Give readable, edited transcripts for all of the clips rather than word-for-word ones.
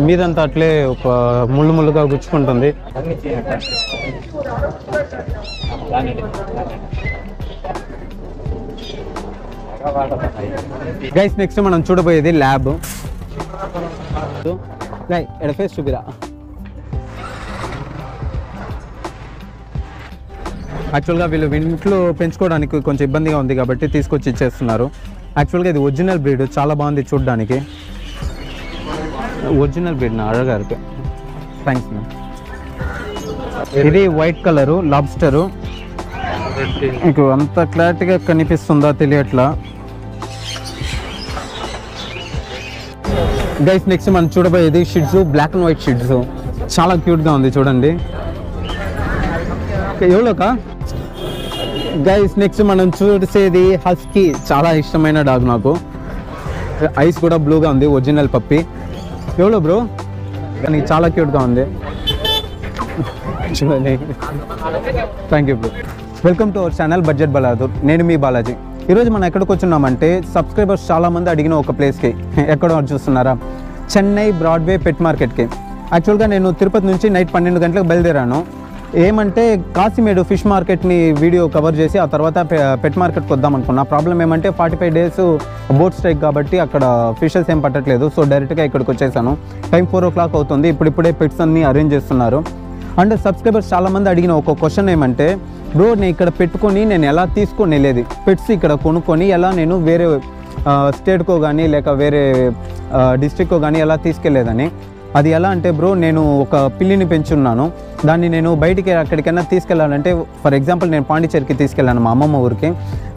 మీదంతా అట్లే ఒక ముళ్ళు ముళ్ళుగా గుచ్చుకుంటుంది. గైస్ నెక్స్ట్ మనం చూడబోయేది ల్యాబ్. ఎడ ఫేస్ చూపిరా. యాక్చువల్గా వీళ్ళు ఇంట్లో పెంచుకోవడానికి కొంచెం ఇబ్బందిగా ఉంది కాబట్టి తీసుకొచ్చి ఇచ్చేస్తున్నారు. యాక్చువల్గా ఇది ఒరిజినల్ బ్రీడ్, చాలా బాగుంది చూడడానికి. ఒరిజినల్ బ్రీడ్ నా అడగారికి. Thanks ma'am. ఇది వైట్ కలరు లాబ్స్టరు. మీకు అంత క్లారిటీగా కనిపిస్తుందా తెలియట్లా. గైస్ నెక్స్ట్ మనం చూడబోయేది Shih Tzu, black and white Shih Tzu. చాలా క్యూట్గా ఉంది చూడండి. ఎవలోకా గైస్ నెక్స్ట్ మనం చూసేది హస్కీ. చాలా ఇష్టమైన డాగ్ నాకు. ఐస్ కూడా బ్లూగా ఉంది, ఒరిజినల్ పప్పి. ఎవలో బ్రో, కానీ చాలా క్యూట్గా ఉంది చూడండి. Thank you bro. Welcome to our channel budget బలాదూర్. నేను మీ బాలాజీ. ఈరోజు మనం ఎక్కడికి వచ్చున్నామంటే సబ్స్క్రైబర్స్ చాలామంది అడిగిన ఒక ప్లేస్కి. ఎక్కడో చూస్తున్నారా, చెన్నై బ్రాడ్వే పెట్ మార్కెట్కి. యాక్చువల్గా నేను తిరుపతి నుంచి నైట్ 12 గంటలకు బయలుదేరాను. ఏమంటే కాశీమేడు ఫిష్ మార్కెట్ని వీడియో కవర్ చేసి ఆ తర్వాత పెట్ మార్కెట్కి వద్దాం అనుకున్నా. ప్రాబ్లం ఏమంటే 45 డేస్ బోట్ స్ట్రైక్ కాబట్టి అక్కడ ఫిషెస్ ఏం పట్టట్లేదు. సో డైరెక్ట్గా ఇక్కడికి వచ్చేసాను. టైం 4 o'clock అవుతుంది. ఇప్పుడిప్పుడే పెట్స్ అన్నీ అరేంజ్ చేస్తున్నారు. అండ్ సబ్స్క్రైబర్స్ చాలామంది అడిగిన ఒక క్వశ్చన్ ఏమంటే, బ్రో నేను ఇక్కడ పెట్టుకొని నేను ఎలా తీసుకొని వెళ్ళేది, పెట్స్ ఇక్కడ కొనుక్కొని ఎలా నేను వేరే స్టేట్కో కానీ లేక వేరే డిస్ట్రిక్ట్కో కానీ ఎలా తీసుకెళ్లేదని. అది ఎలా అంటే బ్రో, నేను ఒక పిల్లిని పెంచున్నాను. దాన్ని నేను బయటికి ఎక్కడికైనా తీసుకెళ్ళాలంటే, ఫర్ ఎగ్జాంపుల్ నేను పాండిచేరికి తీసుకెళ్ళాను మా అమ్మమ్మ ఊరికి.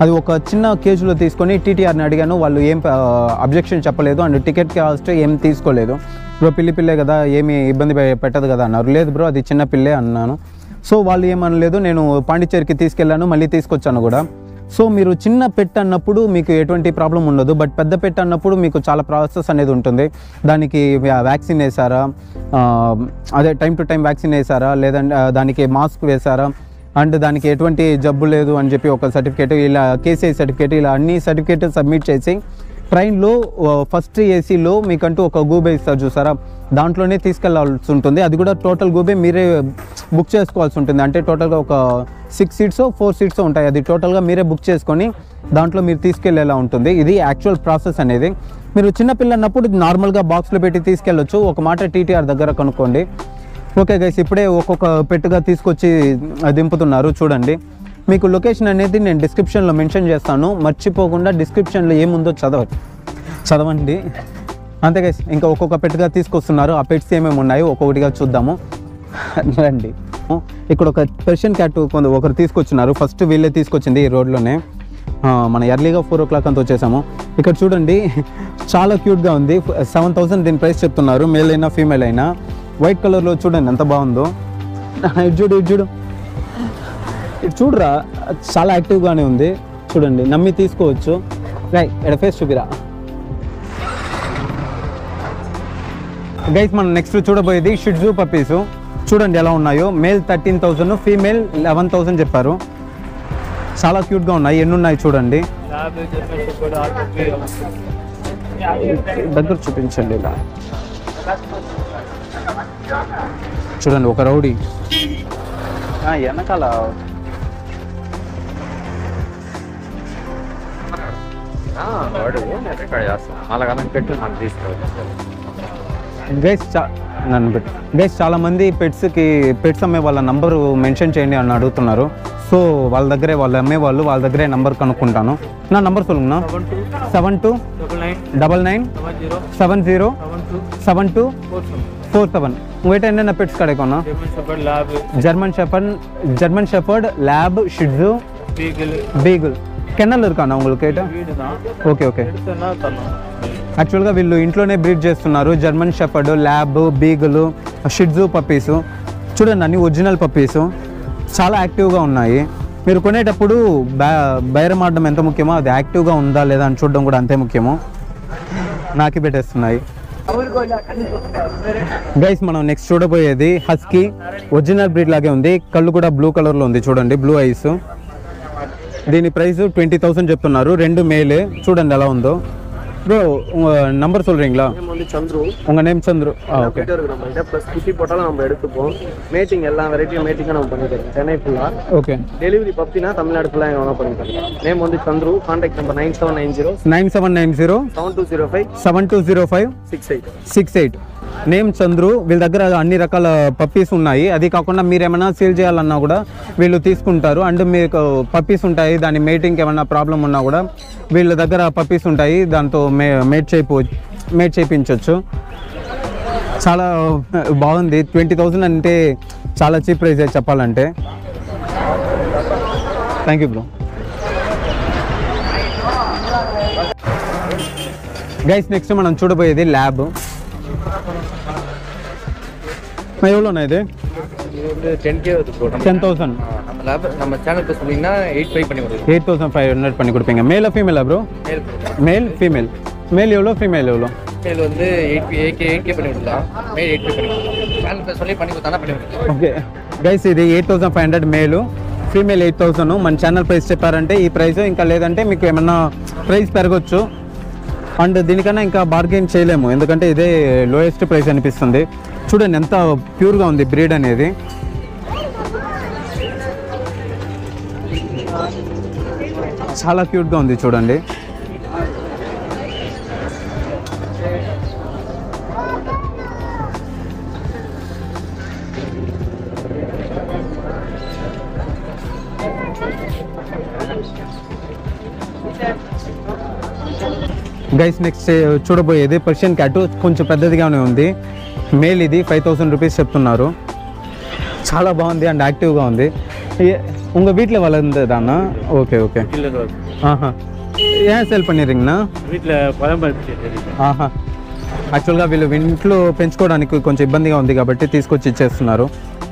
అది ఒక చిన్న కేజీలో తీసుకొని టీటీఆర్ని అడిగాను. వాళ్ళు ఏం అబ్జెక్షన్ చెప్పలేదు అండ్ టికెట్ కాస్ట్ ఏం తీసుకోలేదు. బ్రో పిల్లే కదా, ఏమి ఇబ్బంది పెట్టదు కదా అన్నారు. లేదు బ్రో అది చిన్న పిల్లే అన్నాను. సో వాళ్ళు ఏమనలేదు. నేను పాండిచేరికి తీసుకెళ్ళాను, మళ్ళీ తీసుకొచ్చాను కూడా. సో మీరు చిన్న పెట్ అన్నప్పుడు మీకు ఎటువంటి ప్రాబ్లం ఉండదు. బట్ పెద్ద పెట్ అన్నప్పుడు మీకు చాలా ప్రాసెస్ అనేది ఉంటుంది. దానికి వ్యాక్సిన్ వేసారా, అదే టైం టు టైం వ్యాక్సిన్ వేసారా, లేదంటే దానికి మాస్క్ వేసారా, అండ్ దానికి ఎటువంటి జబ్బు లేదు అని చెప్పి ఒక సర్టిఫికేట్, ఇలా కేసీఐ సర్టిఫికేట్, ఇలా అన్ని సర్టిఫికేట్ సబ్మిట్ చేసి ట్రైన్లో ఫస్ట్ ఏసీలో మీకంటూ ఒక గూబే ఇస్తారు చూసారా, దాంట్లోనే తీసుకెళ్లాల్సి ఉంటుంది. అది కూడా టోటల్ గూబే మీరే బుక్ చేసుకోవాల్సి ఉంటుంది. అంటే టోటల్గా ఒక 6 seats 4 seats ఉంటాయి. అది టోటల్గా మీరే బుక్ చేసుకొని దాంట్లో మీరు తీసుకెళ్లేలా ఉంటుంది. ఇది యాక్చువల్ ప్రాసెస్ అనేది. మీరు చిన్నపిల్ల అన్నప్పుడు నార్మల్గా బాక్స్లో పెట్టి తీసుకెళ్ళొచ్చు. ఒక మాట టీటీఆర్ దగ్గర కనుక్కోండి. ఓకే గైస్, ఇప్పుడే ఒక్కొక్క పెట్టుగా తీసుకొచ్చి దింపుతున్నారు చూడండి. మీకు లొకేషన్ అనేది నేను డిస్క్రిప్షన్లో మెన్షన్ చేస్తాను. మర్చిపోకుండా డిస్క్రిప్షన్లో ఏముందో చదవండి. అంతే గైస్, ఇంకా ఒక్కొక్క పెట్టుగా తీసుకొస్తున్నారు. ఆ పెట్స్ ఏమేమి ఉన్నాయో ఒక్కొక్కటిగా చూద్దాము రండి. ఇక్కడ ఒక పర్షియన్ క్యాట్ ఒకరు తీసుకొచ్చున్నారు. ఫస్ట్ వీళ్ళే తీసుకొచ్చింది ఈ రోడ్లోనే. మన ఎర్లీగా 4 o'clock అంతా వచ్చేసాము. ఇక్కడ చూడండి చాలా క్యూట్గా ఉంది. 7,000 దీని ప్రైస్ చెప్తున్నారు. మేల్ అయినా ఫీమేల్ అయినా. వైట్ కలర్లో చూడండి ఎంత బాగుందో. ఇటు చూడరా, చాలా యాక్టివ్గానే ఉంది చూడండి. నమ్మి తీసుకోవచ్చు. ఎడ ఫేస్ చూపిరా. గైస్ మనం నెక్స్ట్ చూడబోయేది షిట్జు పప్పీస్. చూడండి ఎలా ఉన్నాయో. మేల్ 13,000, ఫీమేల్ 11,000 చెప్పారు. చాలా క్యూట్గా ఉన్నాయి. ఎన్ని ఉన్నాయి చూడండి. దగ్గర చూపించండి. ఇలా చూడండి ఒక రౌడీ వెనకాల. గైస్ చాలా మంది పెట్స్ అమ్మే వాళ్ళ నంబరు మెన్షన్ చేయండి అని అడుగుతున్నారు. సో వాళ్ళ దగ్గరే వాళ్ళు అమ్మేవాళ్ళు, వాళ్ళ దగ్గరే నంబర్ కనుక్కుంటాను. నా నంబర్ சொல்லுங்கண்ணா. 7299707247. உங்கள்கிட்ட என்னென்ன பெட்ஸ் கிடைக்கும்ண்ணா? German shepherd, lab, shih tzu, beagle. Kennel இருக்காண்ணా உங்களுக்கு? Okay okay. యాక్చువల్గా వీళ్ళు ఇంట్లోనే బ్రీడ్ చేస్తున్నారు. German shepherd, lab, beagle, shih tzu puppies. చూడండి అన్ని ఒరిజినల్ పప్పీసు. చాలా యాక్టివ్గా ఉన్నాయి. మీరు కొనేటప్పుడు బేరం ఆడడం ఎంత ముఖ్యమో అది యాక్టివ్గా ఉందా లేదా అని చూడడం కూడా అంతే ముఖ్యము. నాకి పెట్టేస్తున్నాయి. గైస్ మనం నెక్స్ట్ చూడబోయేది హస్కీ. ఒరిజినల్ బ్రీడ్ లాగే ఉంది, కళ్ళు కూడా బ్లూ కలర్ లో ఉంది చూడండి, బ్లూ ఐస్. దీని ప్రైస్ 20,000 చెప్తున్నారు. 2 మేలే, చూడండి ఎలా ఉందో. ப்ரோ உங்க நம்பர் சொல்றீங்களா? நேம் வந்து சந்துரு. உங்க நேம் சந்துரு. ஓகே. நம்ம கிட்ட ப்ளஸ் குட்டி போட்டாலும் நம்ம எடுத்துப்போம். மீட்டிங் எல்லா வெரைட்டியும் மீட்டிங்காக நம்ம பண்ணி தரோம் சென்னை ஃபுல்லா. ஓகே. டெலிவரி பப்டினா தமிழ்நாடு ஃபுல்லா எங்க வேணா பண்ணி தரோம். நேம் வந்து Chandru. Contact number 9790 7205 68. Name Chandru. వీళ్ళ దగ్గర అన్ని రకాల పప్పీస్ ఉన్నాయి. అది కాకుండా మీరు ఏమైనా సేల్ చేయాలన్నా కూడా వీళ్ళు తీసుకుంటారు. అండ్ మీకు పప్పీస్ ఉంటాయి, దాని మేటింగ్కి ఏమైనా ప్రాబ్లం ఉన్నా కూడా వీళ్ళ దగ్గర పప్పీస్ ఉంటాయి, దాంతో మేట్ చేయించవచ్చు. చాలా బాగుంది. 20,000 అంటే చాలా చీప్ ప్రైస్ చెప్పాలంటే. Thank you bro. Guys next మనం చూడబోయేది ల్యాబ్. எவ்வளோண்ணா இது? 10K வருது ப்ரோ. 10,000 நம்ம லேப் நம்ம சேனல் பேர் சொன்னீங்கன்னா 8,500 பண்ணி கொடுப்போம். 8,500 பண்ணி கொடுப்பீங்க. மேலா ஃபீமேலா ப்ரோ? Male female. மேல் எவ்வளோ, ஃபீமேல் எவ்வளோ? மேல் வந்து 8K பண்ணி கொடுக்கலாம். மேல் 8,500 பண்ணி கொடுக்கலாம். சேனல் பேர் சொல்லி பண்ணி கொடுத்தா பண்ணி கொடுக்கலாம். ఓకే గైస్, ఇది 8,500 మేలు, ఫీమేల్ 8,000. మన ఛానల్ ప్రైస్ చెప్పారంటే ఈ ప్రైస్, ఇంకా లేదంటే మీకు ఏమన్నా ప్రైస్ పెరగచ్చు. అండ్ దీనికన్నా ఇంకా బార్గెన్ చేయలేము, ఎందుకంటే ఇదే లోయెస్ట్ ప్రైస్ అనిపిస్తుంది. చూడండి ఎంత ప్యూర్గా ఉంది బ్రీడ్ అనేది. చాలా క్యూట్గా ఉంది చూడండి. గైస్ నెక్స్ట్ చూడబోయేది పర్షియన్ క్యాట్. కొంచెం పెద్దదిగానే ఉంది. మేల్ ఇది 5,000 రూపీస్ చెప్తున్నారు. చాలా బాగుంది అండ్ యాక్టివ్గా ఉంది. உங்கள் வீட்டில் வளர்ந்ததாண்ணா? Okay okay. ஆஹா, ஏன் சேல் பண்ணிடுறீங்கண்ணா? వీటిలో పరంపర. ఆహా, యాక్చువల్గా వీళ్ళు ఇంట్లో పెంచుకోవడానికి కొంచెం ఇబ్బందిగా ఉంది కాబట్టి తీసుకొచ్చి ఇచ్చేస్తున్నారు.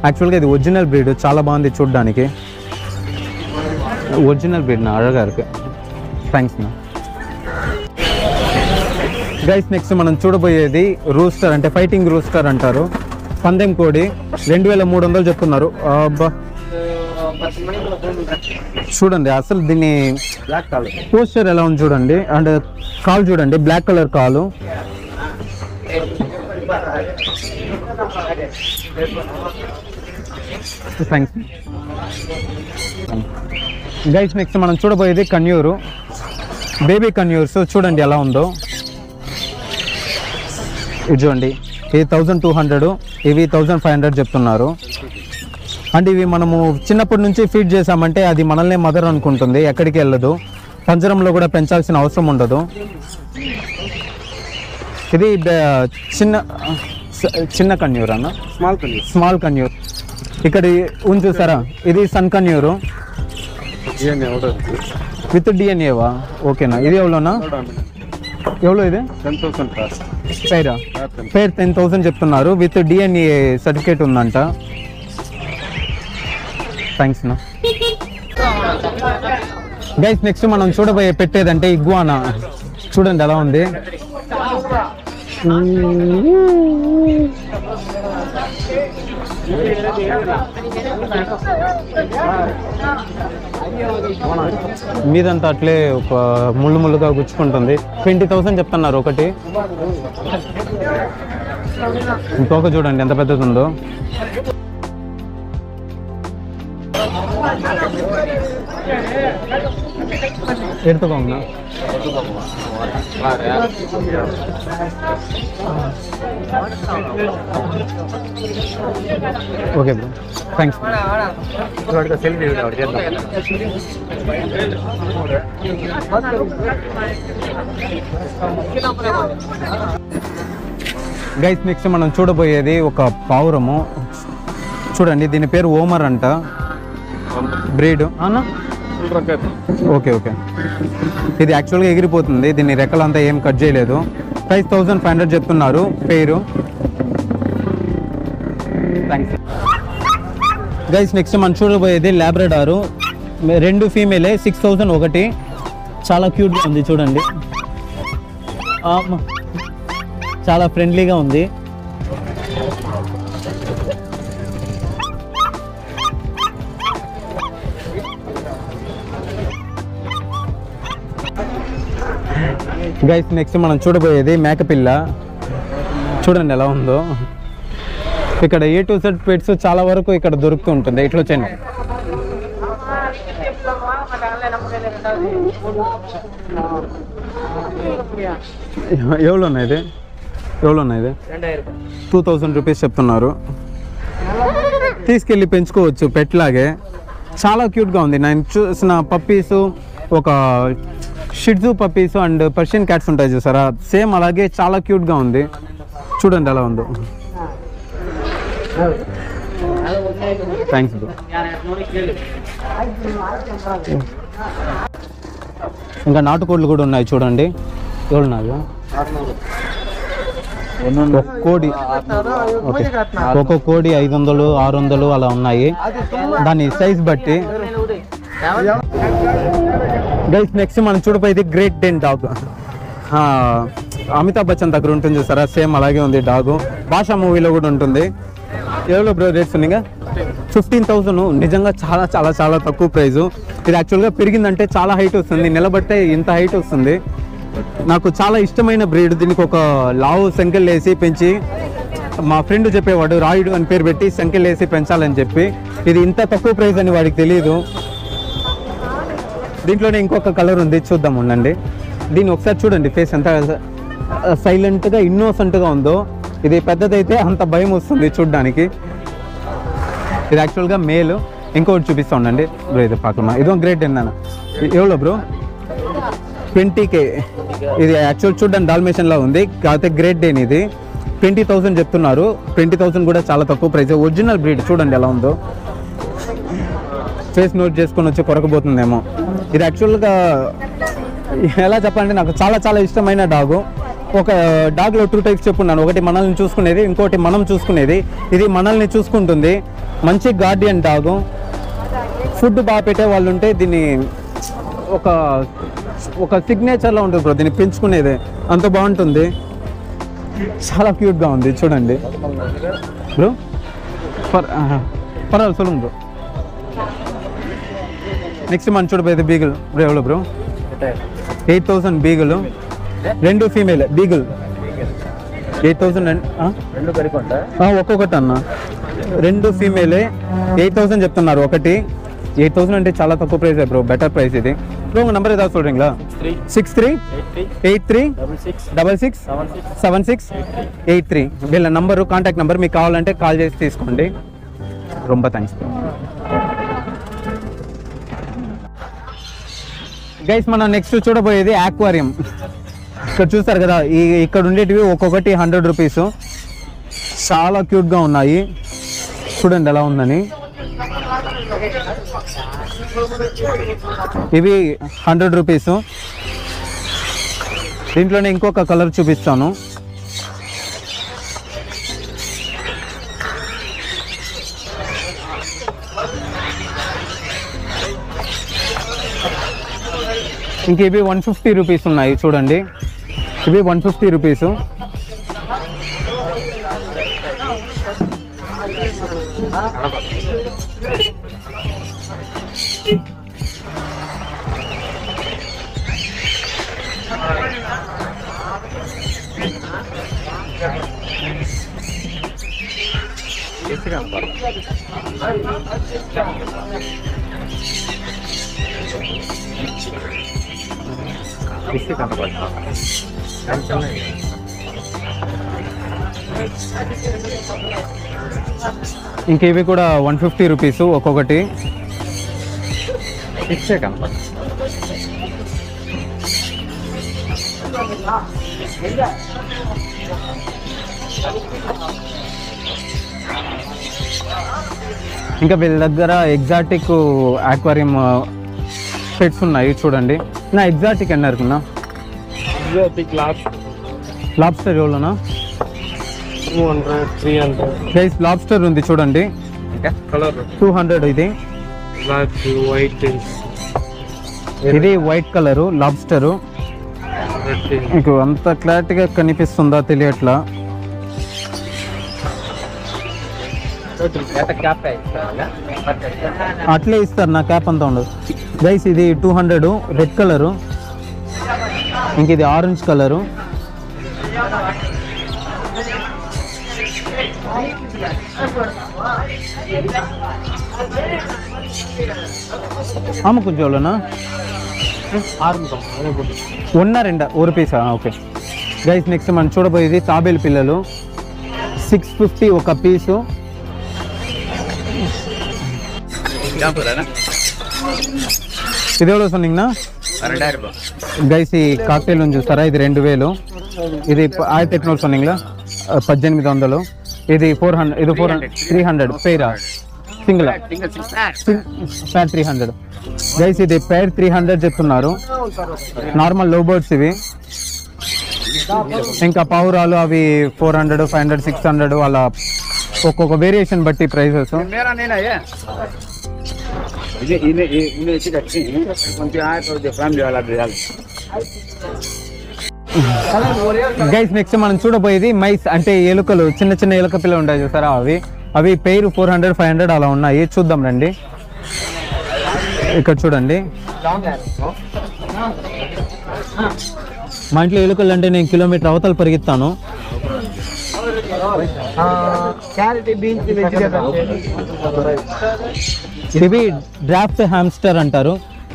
యాక్చువల్గా ఇది ఒరిజినల్ బ్రీడ్, చాలా బాగుంది చూడడానికి. ఒరిజినల్ బ్రీడ్ నా అழகா இருக்கு. థ్యాంక్స్ నా. గైస్ నెక్స్ట్ మనం చూడబోయేది రూస్టర్, అంటే ఫైటింగ్ రూస్టర్ అంటారు. పందెం కోడి 2,300 చెప్తున్నారు. అబ్బా చూడండి అసలు దీన్ని పోస్టర్ ఎలా ఉంది చూడండి. అండ్ కాలు చూడండి, బ్లాక్ కలర్ కాలు. థ్యాంక్స్. గైస్ నెక్స్ట్ మనం చూడబోయేది కన్యూరు, బేబీ కన్యూర్స్. చూడండి ఎలా ఉందో. ఇది చూడండి, ఇది 1,200, ఇవి 1,500 చెప్తున్నారు. అండ్ ఇవి మనము చిన్నప్పటి నుంచి ఫీడ్ చేసామంటే అది మనల్నే మదర్ అనుకుంటుంది, ఎక్కడికి వెళ్ళదు. పంజరంలో కూడా పెంచాల్సిన అవసరం ఉండదు. ఇది చిన్న కన్యూర్ అన్న, స్మాల్ కన్యూర్. ఇక్కడ ఉంది చూసారా, ఇది సన్ కన్యూరు విత్ డిఎన్ఏవా? ఓకేనా. ఇది ఎవలోనా? ఎవరో ఇది 10,000 పేర్ 10,000 చెప్తున్నారు. విత్ డిఎన్ఏ సర్టిఫికేట్ ఉందంట. థ్యాంక్స్ నా. గైస్ నెక్స్ట్ మనం చూడబోయే పెట్టేదంటే ఇగ్వానా. చూడండి ఎలా ఉంది. మీదంతా అట్లే ఒక ముళ్ళుగా గుచ్చుకుంటుంది. 20,000 చెప్తున్నారు ఒకటి. ఇంకొక చూడండి ఎంత పెద్దది ఉందో. ఎడుతుకోమన్నా. Okay bro, thanks. Guys next మనం చూడబోయేది ఒక పావురము. చూడండి దీని పేరు ఓమర్ అంట, బ్రీడ్ అన్న. Okay okay. ఇది యాక్చువల్గా ఎగిరిపోతుంది, దీన్ని రెక్కలంతా ఏం కట్ చేయలేదు. ప్రైస్ 1,500 చెప్తున్నారు పేరు. థ్యాంక్స్. గైస్ నెక్స్ట్ మనం చూడబోయేది లాబ్రడారు. 2 ఫీమేలే, 6,000 ఒకటి. చాలా క్యూట్గా ఉంది చూడండి. చాలా ఫ్రెండ్లీగా ఉంది. గైస్ నెక్స్ట్ మనం చూడబోయేది మేకపిల్ల. చూడండి ఎలా ఉందో. ఇక్కడ A to Z పెట్స్ చాలా వరకు ఇక్కడ దొరుకుతూ ఉంటుంది. ఇట్లా వచ్చండి. ఎవరు ఉన్నాయి ఇది? 2000 రూపీస్ చెప్తున్నారు. తీసుకెళ్ళి పెంచుకోవచ్చు పెట్ లాగే. చాలా క్యూట్గా ఉంది. నేను చూసిన పప్పీస్ ఒక Shih Tzu puppies and Persian cats ఉంటాయి చూసారా, సేమ్ అలాగే చాలా క్యూట్గా ఉంది. చూడండి ఎలా ఉందో. Thanks bro. ఇంకా నాటుకోళ్ళు కూడా ఉన్నాయి చూడండి. ఎవరున్నారు? కోడి. ఓకే, ఒక్కో కోడి 500 600 అలా ఉన్నాయి, దాని సైజ్ బట్టి. గైస్ నెక్స్ట్ మనం చూడబోయేది great Dane dog. Amitabh Bachchan దగ్గర ఉంటుంది చూసారా, సేమ్ అలాగే ఉంది డాగు. భాషా మూవీలో కూడా ఉంటుంది. ఎవరో బ్రో రేట్స్ ఉన్నాయి? 15,000. నిజంగా చాలా చాలా చాలా తక్కువ ప్రైజు. ఇది యాక్చువల్గా పెరిగిందంటే చాలా హైట్ వస్తుంది, నిలబట్టే ఇంత హైట్ వస్తుంది. నాకు చాలా ఇష్టమైన బ్రీడ్. దీనికి ఒక లావు సంఖ్యలు వేసి పెంచి, మా ఫ్రెండ్ చెప్పేవాడు రాయుడు అని పేరు పెట్టి సంఖ్యలు వేసి పెంచాలని చెప్పి. ఇది ఇంత తక్కువ ప్రైస్ అని వాడికి తెలియదు. దీంట్లోనే ఇంకొక కలర్ ఉంది, చూద్దాం ఉండండి. దీన్ని ఒకసారి చూడండి, ఫేస్ ఎంత సైలెంట్గా ఇన్నోసెంట్గా ఉందో. ఇది పెద్దదైతే అంత భయం వస్తుంది చూడ్డానికి. ఇది యాక్చువల్గా మేల్. ఇంకోటి చూపిస్తా ఉండండి బ్రో. ఇది పాకమా, ఇదో గ్రేట్ అన్న. ఎవరో బ్రో? 20K. ఇది యాక్చువల్ చూడడానికి డాల్మేషన్లా ఉంది, కాకపోతే గ్రేట్ డేన్. ఇది 20,000 చెప్తున్నారు. 20,000 కూడా చాలా తక్కువ ప్రైస్. ఒరిజినల్ బ్రీడ్ చూడండి ఎలా ఉందో. ఫేస్ నోట్ చేసుకొని వచ్చి కొరకపోతుందేమో. ఇది యాక్చువల్గా ఎలా చెప్పాలంటే నాకు చాలా చాలా ఇష్టమైన డాగు. ఒక డాగ్లో 2 టైప్స్ చెప్పున్నాను. ఒకటి మనల్ని చూసుకునేది, ఇంకోటి మనం చూసుకునేది. ఇది మనల్ని చూసుకుంటుంది. మంచి గార్డియన్ డాగు. ఫుడ్ బాగా పెట్టే వాళ్ళు ఉంటే దీన్ని ఒక సిగ్నేచర్లో ఉంటుంది బ్రో. దీన్ని పెంచుకునేది అంత బాగుంటుంది. చాలా క్యూట్గా ఉంది చూడండి బ్రో. పర్వాలేదు సొల్లుంగ్ బ్రో. నెక్స్ట్ మనం చూడబోయేది బీగుల్ బ్రో. ఎవరు బ్రో? 8,000 బీగులు. 2 ఫీమేల్ బీగుల్. 8,000. ఒక్కొక్కటి అన్న. 2 ఫీమేలే 8,000 చెప్తున్నారు ఒకటి. 8,000 అంటే చాలా తక్కువ ప్రైస్ బ్రో, బెటర్ ప్రైస్ ఇది బ్రో. ఉங்கள் நம்பர் ஏதாவது சொல்கிறீங்களா? 638366767683. వీళ్ళ నంబరు, కాంటాక్ట్ నెంబర్ మీకు కావాలంటే కాల్ చేసి తీసుకోండి. రొంబ థ్యాంక్స్ గైస్. మనం నెక్స్ట్ చూడబోయేది ఆక్వారియం. ఇక్కడ చూస్తారు కదా, ఇక్కడ ఉండేటివి ఒక్కొక్కటి 100 రూపీస్. చాలా క్యూట్గా ఉన్నాయి. చూడండి ఎలా ఉందని. ఇవి 100 రూపీస్. దీంట్లోనే ఇంకొక కలర్ చూపిస్తాను. ఇంక ఇవి 150 రూపీస్ ఉన్నాయి చూడండి. ఇవి 150 రూపీస్. ఇంక ఇవి కూడా 150 రూపీస్ ఒక్కొక్కటి. ఇంకా వీళ్ళ దగ్గర ఎగ్జాటిక్ ఆక్వారియం పెట్స్ ఉన్నాయి చూడండి. నా ఎగ్జాటిక్ అన్నారుకున్నా లాబ్స్టర్ ఎవరోనా? 200 300 గైస్ లాబ్స్టర్ ఉంది చూడండి. 200 ఇది. వైట్ ఇది వైట్ కలరు లాబ్స్టరు. మీకు అంత క్లారిటీగా కనిపిస్తుందా తెలియట్లా. అట్లే ఇస్తారు, నా క్యాప్ అంతా ఉండదు గైస్. ఇది 200 రెడ్ కలరు, ఇంక ఇది ఆరెంజ్ కలరు. ஆமா கொஞ்சம் எவ்வளோண்ணா? 1 2 పీసా? ఓకే గైస్, నెక్స్ట్ మనం చూడబోయేది తాబేలు పిల్లలు. 650 ఒక పీసు. ఇది ఎవరో சொன்னீங்கன்னா 2000 గైస్. ఈ కాక్టైల్ ఉంది చూస్తారా, ఇది 2000. ఇది 1800 சொன்னீங்களா? 1800. ఇది 400, ఇది 300 పేరా? సింగిల్ పేర్ 300 గైస్. ఇది పేర్ 300 చెప్తున్నారు. నార్మల్ లో బర్డ్స్ ఇవి. ఇంకా పావురాలు అవి 400, 500, 600 అలా ఒక్కొక్క వేరియేషన్ బట్టి ప్రైసెస్. గైస్, నెక్స్ట్ మనం చూడబోయేది మైస్, అంటే ఎలుకలు. చిన్న చిన్న ఎలుక పిల్లలు ఉంటాయి చూసారా, అవి పేరు 400, 500 అలా ఉన్నాయి. చూద్దాం రండి. ఇక్కడ చూడండి, మా ఇంట్లో ఎలుకలు అంటే నేను కిలోమీటర్ అవతల పరిగెత్తాను. ఇవి డ్రాఫ్ట్ హామ్స్టర్ అంటారు.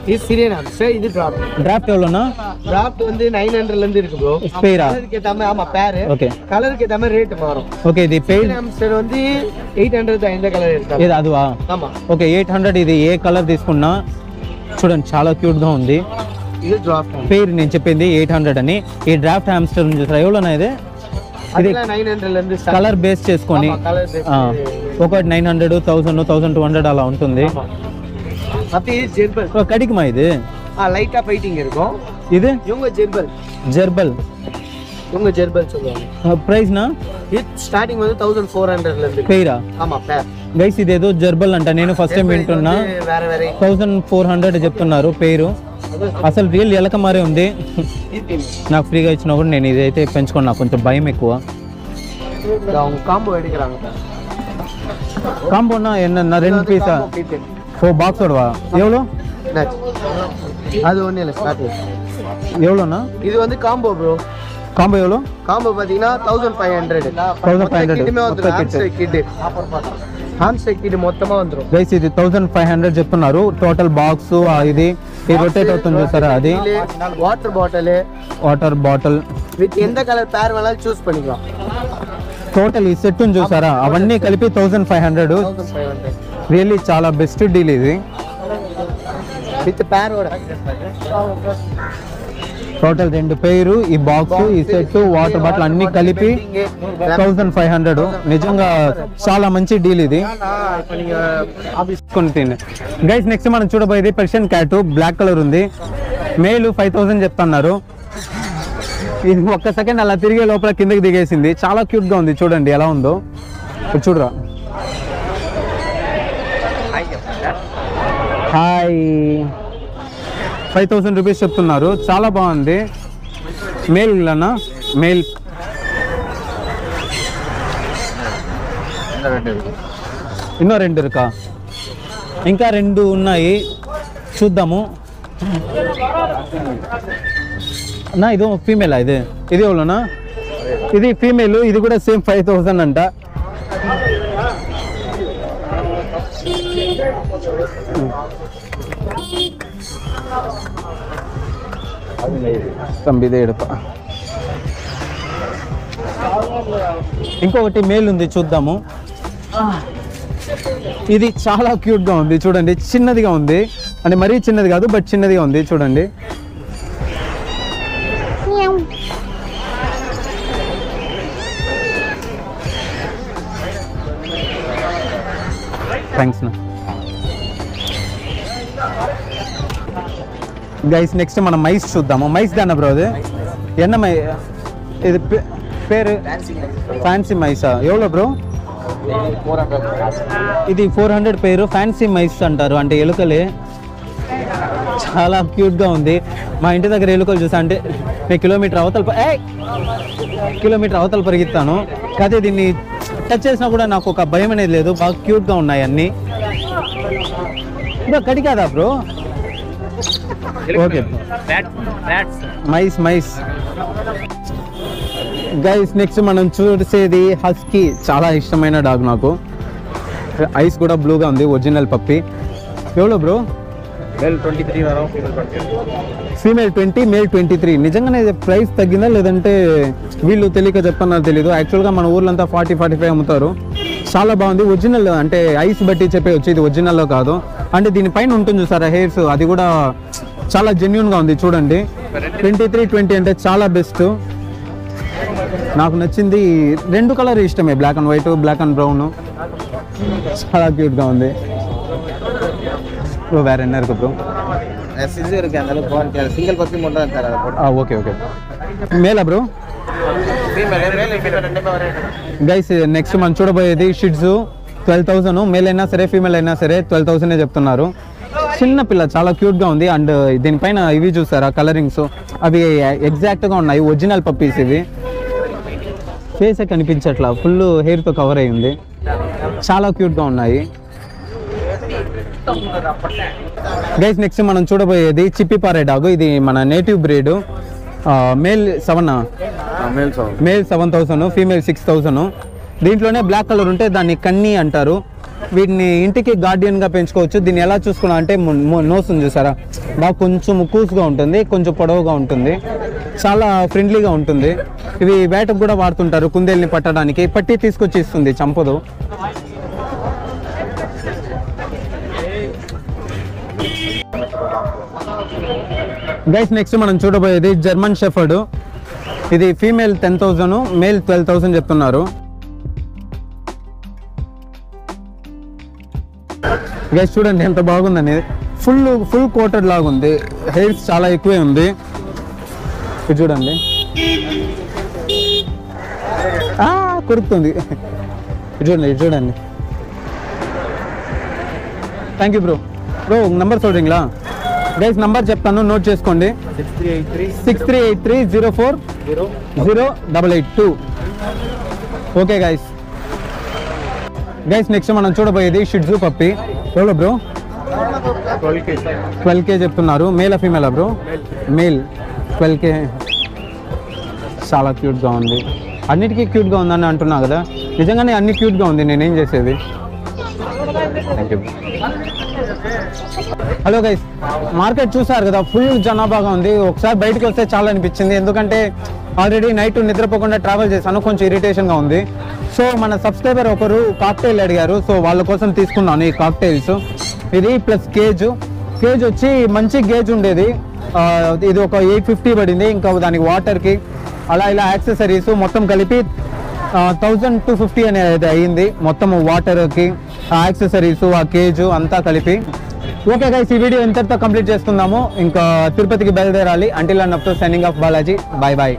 இது சிரியன் ஹாம்ஸ்டர், இது டிராஃப்ட். டிராஃப்ட் எவ்வளோண்ணா? டிராஃப்ட் வந்து 900 ல இருந்து இருக்கு ப்ரோ. பேரா? கலருக்கு ஏத்த மாதிரி. ஆமா, பேர். ஓகே. கலருக்கு ஏத்த மாதிரி ரேட் மாறும். ఓకే. ఇది పెయిర్ హామ్స్టర్ வந்து 800 இந்த కలర్ ఇస్తారు. ఇది అదువా? ఆమా. ఓకే, 800. ఇది ఏ కలర్ తీసుకున్నా చూడండి చాలా క్యూట్ గా ఉంది. ఇది డ్రాఫ్ట్. పేరు నేను చెప్పింది 800 అని. ఈ డ్రాఫ్ట్ హామ్స్టర్ చూసారా, ఎవలోనా ఇది? ఇది 900 ల ఇருந்து కలర్ బేస్ చేసుకొని ఒకటి 900, 1000, 1200 అలా ఉంటుంది. அப்ப இது ஜெர்பல். கடிக்குமா இது? லைட்டா ஃபைட்டிங் இருக்கும். இது இவங்க ஜெர்பல். ஜெர்பல் இவங்க ஜெர்பல் சொல்லுவாங்க. ప్రైస్నా? ఇది స్టార్టింగ్ வந்து 1400 ல இருந்து. పేరా? ఆమా, పేర్. గైస్, ఇదేదో జెర్బల్ అంట. నేను ఫస్ట్ టైం వింటున్నా. 1400 చెప్తున్నారు పేరు. అసలు రియల్ ఎలక మారే ఉంది. నాకు ఫ్రీగా ఇచ్చినా కూడా నేను ఇదైతే పెంచుకున్నా. కొంచెం భయం ఎక్కువ. కాంబో ఎడికరాంగ. కాంబోనా என்ன 2 పీసా? 4 బాక్స్ ఓడవా? ఎవలో? அது ஒண்ணு இல்ல, ஸ்டார்ட். ఎవలోనా? இது வந்து காம்போ ப்ரோ. కాంబో ఎవలో? కాంబో பாத்தீங்கன்னா 1500. 1500 హామ్స్టర్ కిట్ మొత్తమా வந்துரும். గైస్, ఇది 1500 చెప్తున్నారు. టోటల్ బాక్స్ ఇది రొటేట్ అవుతుంది చూసారా, అది. వాటర్ బాటిల్ విత్ ఎంత కలర్ పేర్ వేణాலும் చూస్ பண்ணிக்கலாம். టోటల్ ఈ సెట్ చూసారా, అవన్నీ కలిపి 1500. రియల్లీ చాలా బెస్ట్ డీల్ ఇది. విత్ పేర్ కూడా టోటల్ 2 పేరు, ఈ బాక్స్, ఈ సెట్, వాటర్ బాటిల్ అన్ని కలిపి 1500. నిజంగా చాలా మంచి డీల్ ఇది. గైస్, నెక్స్ట్ మనం చూడబోయేది పర్షియన్ క్యాట్. బ్లాక్ కలర్ ఉంది. మేలు 5000 చెప్తున్నారు. ఇది ఒక్క సెకండ్ అలా తిరిగే లోపల కిందకి దిగేసింది. చాలా క్యూట్ గా ఉంది. చూడండి ఎలా ఉందో. ఇప్పుడు చూడరా. హాయ్. 5000 రూపీస్ చెప్తున్నారు. చాలా బాగుంది. మేల్ ఇలానా? మేల్ ಇನ್ನೂ 2 ఇరుకా? ఇంకా 2 ఉన్నాయి, చూద్దాము. నా ఇది ఫీమేలా? ఇది ఎవరోనా? ఇది ఫీమేల్. ఇది కూడా సేమ్ 5000 అంట. తొమ్మిది ఎడప. ఇంకొకటి మేల్ ఉంది, చూద్దాము. ఇది చాలా క్యూట్ గా ఉంది. చూడండి, చిన్నదిగా ఉంది. అంటే మరీ చిన్నది కాదు, బట్ చిన్నదిగా ఉంది. చూడండి. థ్యాంక్స్ నా గైస్. నెక్స్ట్ మనం మైస్ చూద్దాము. మైస్ దాన్న బ్రో, అది ఎన్న మై? ఇది పేరు ఫ్యాన్సీ మైసా? ఎవరో బ్రో? ఇది 400 పేరు. ఫ్యాన్సీ మైస్ అంటారు, అంటే ఎలుకలే. చాలా క్యూట్గా ఉంది. మా ఇంటి దగ్గర ఎలుకలు చూసా అంటే నేను కిలోమీటర్ అవతల పరిగెత్తాను. కాకపోతే దీన్ని టచ్ చేసినా కూడా నాకు ఒక భయం అనేది లేదు. బాగా క్యూట్గా ఉన్నాయి అన్నీ. ఇంకా కడి కాదా బ్రో? ఓకే మైస్ గైస్. నెక్స్ట్ మనం చూసేది హస్కీ. చాలా ఇష్టమైన డాగ్ నాకు. ఐస్ కూడా బ్లూగా ఉంది. ఒరిజినల్ పప్పి. ఎవరో బ్రో? Female 20 male 23. నిజంగానే ప్రైస్ తగ్గిందా లేదంటే వీళ్ళు తెలియక చెప్పన్నారు తెలీదు. యాక్చువల్గా మన ఊర్లంతా 40-45 అమ్ముతారు. చాలా బాగుంది. ఒరిజినల్ అంటే ఐస్ బట్టి చెప్పేయచ్చు ఇది ఒరిజినల్లో కాదు. అంటే దీనిపైన ఉంటుంది చూసారా హెయిర్స్, అది కూడా చాలా జెన్యున్గా ఉంది. చూడండి 23-20 అంటే చాలా బెస్ట్. నాకు నచ్చింది 2 కలర్ ఇష్టమే, black and white, black and brown. చాలా క్యూట్గా ఉంది. వేరే ఎన్నరకు బ్రో? ఓకే మేలా బ్రో? గైస్ నెక్స్ట్ మనం చూడబోయేది షిట్జు. 12,000. మేల్ అయినా సరే ఫీమేల్ అయినా సరే 12,000 చెప్తున్నారు. చిన్న పిల్ల చాలా క్యూట్గా ఉంది. అండ్ దీనిపైన ఇవి చూసారా కలరింగ్స్, అవి ఎగ్జాక్ట్గా ఉన్నాయి. ఒరిజినల్ పప్పీస్ ఇవి. ఫేసే కనిపించట్లా, ఫుల్ హెయిర్తో కవర్ అయి ఉంది. చాలా క్యూట్గా ఉన్నాయి. గైస్ నెక్స్ట్ మనం చూడబోయేది చిప్పిపారే డాగ్. ఇది మన నేటివ్ బ్రీడ్. Male 7,000, female 6,000. దీంట్లోనే బ్లాక్ కలర్ ఉంటే దాన్ని కన్నీ అంటారు. వీటిని ఇంటికి గార్డియన్గా పెంచుకోవచ్చు. దీన్ని ఎలా చూసుకున్నా అంటే నోస్ ఉంది చూసారా, బాగా కొంచెం ముక్కుగా ఉంటుంది, కొంచెం పొడవుగా ఉంటుంది, చాలా ఫ్రెండ్లీగా ఉంటుంది. ఇవి వేటకు కూడా వాడుతుంటారు, కుందేల్ని పట్టడానికి. పట్టి తీసుకొచ్చి ఇస్తుంది, చంపదు. గైస్ నెక్స్ట్ మనం చూడబోయేది జర్మన్ షెఫర్డ్. ఇది ఫీమేల్ 10,000, మేల్ 12,000 చెప్తున్నారు. గైస్ చూడండి ఎంత బాగుందని. ఫుల్ కోటెడ్ లాగా ఉంది. హెయిర్స్ చాలా ఎక్కువే ఉంది. ఇది చూడండి కొరుకుతుంది. ఇది చూడండి. Thank you bro. నంబర్ చూడండిలా గైస్, నంబర్ చెప్తాను, నోట్ చేసుకోండి. 6383040882. ఓకే గైస్ నెక్స్ట్ మనం చూడబోయేది షిట్జు పప్పి. ఎవరో బ్రో? 12K చెప్తున్నారు. మేలా ఫీమేలా బ్రో? Male 12K. చాలా క్యూట్గా ఉంది. అన్నిటికీ క్యూట్గా ఉందని అంటున్నా కదా, నిజంగానే అన్ని క్యూట్గా ఉంది. నేనేం చేసేది. Thank you. Hello guys, market చూసారు కదా, ఫుల్ జనాభాగా ఉంది. ఒకసారి బయటకు వస్తే చాలా అనిపించింది. ఎందుకంటే ఆల్రెడీ నైట్ నిద్రపోకుండా ట్రావెల్ చేశాను, కొంచెం ఇరిటేషన్గా ఉంది. సో మన సబ్స్క్రైబర్ ఒకరు కాక్టైల్ అడిగారు, సో వాళ్ళ కోసం తీసుకున్నాను ఈ కాక్టైల్స్. ఇది ప్లస్ కేజ్ వచ్చి మంచి గేజ్ ఉండేది. ఇది ఒక 850 పడింది. ఇంకా దానికి వాటర్కి అలా ఇలా యాక్సెసరీస్ మొత్తం కలిపి 1250 అనేది అయ్యింది. మొత్తం వాటర్కి, యాక్సెసరీస్, ఆ కేజు అంతా కలిపి. ఓకే గైస్, ఈ వీడియో ఇంతటితో కంప్లీట్ చేసుకుందాము. ఇంకా తిరుపతికి బయలుదేరాలి. Until and up to signing off Balaji. Bye.